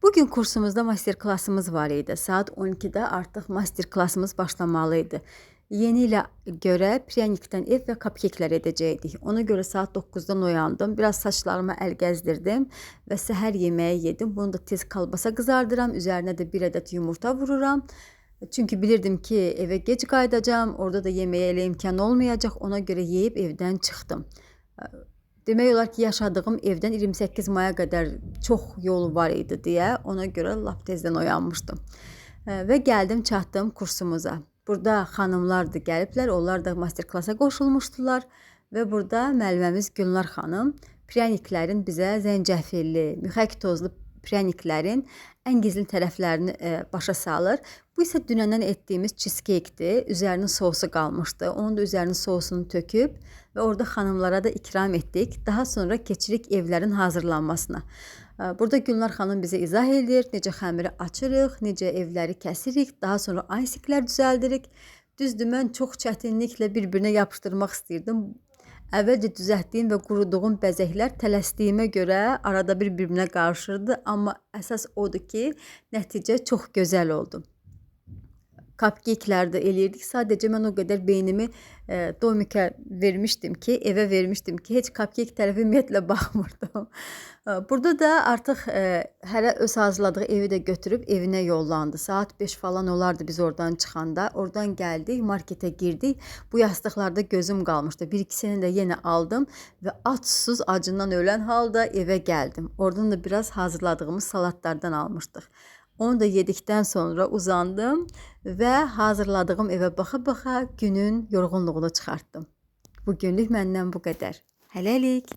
Bugün kursumuzda master klassımız var idi. Saat 12'də artıq master klassımız başlamalı idi. Yeni ilə görə pryanikdən ev və cupcake'lər edəcəkdik. Ona görə saat 9'dan oyandım. Biraz saçlarıma əl gəzdirdim və səhər yeməyi yedim. Bunu da tez kalbasa qızardıram. Üzərinə də bir ədəd yumurta vururam. Çünki bilirdim ki, evə gec qayıdacağam. Orada da yeməyə elə imkan olmayacaq. Ona görə yeyib evdən çıxdım. Demək olar ki, yaşadığım evdən 28 maya qədər çox yol var idi deyə, ona görə lap tezdən oyanmışdım. Və gəldim, çatdım kursumuza. Burada xanımlar da gəliblər, onlar da master klassa qoşulmuşdular və burada müəlliməmiz Gülnar xanım pryaniklərin bizə zəncəfilli, müxək tozlu pryaniklərin ən gizli tərəflərini başa salır. Bu isə dünəndən etdiyimiz cheesecake'dir. Üzərinin sosu qalmışdı. Onun da üzərinin sosunu töküb və orada xanımlara da ikram etdik. Daha sonra keçirik evlərin hazırlanmasına. Burada Gülnar xanım bizə izah edir, necə xəmiri açırıq, necə evləri kəsirik, daha sonra icinglər düzəldirik. Düzdür, mən çox çətinliklə bir-birinə yapışdırmaq istirdim. Əvvəlcə düzəltdiyim və quruduğum bəzəklər tələsdiyimə görə arada bir-birinə qarışırdı, amma əsas odur ki, nəticə çox gözəl oldu. Cupcake'lər də eləyirdik. Sadəcə mən o qədər beynimi domikə vermişdim ki, evə vermişdim ki, heç cupcake tərəfi ümumiyyətlə baxmırdım. Burada da artıq hərə öz hazırladığı evi də götürüb evinə yollandı. Saat 5 falan olardı biz oradan çıxanda. Oradan gəldik, marketə girdik. Bu yastıqlarda gözüm qalmışdı. Bir-ikisini də yenə aldım və aç-susuz acından ölən halda evə gəldim. Oradan da biraz hazırladığımız salatlardan almışdıq. Onu da yedikdən sonra uzandım və hazırladığım evə baxa-baxa günün yorğunluğunu çıxartdım. Bugünlük məndən bu qədər. Hələlik.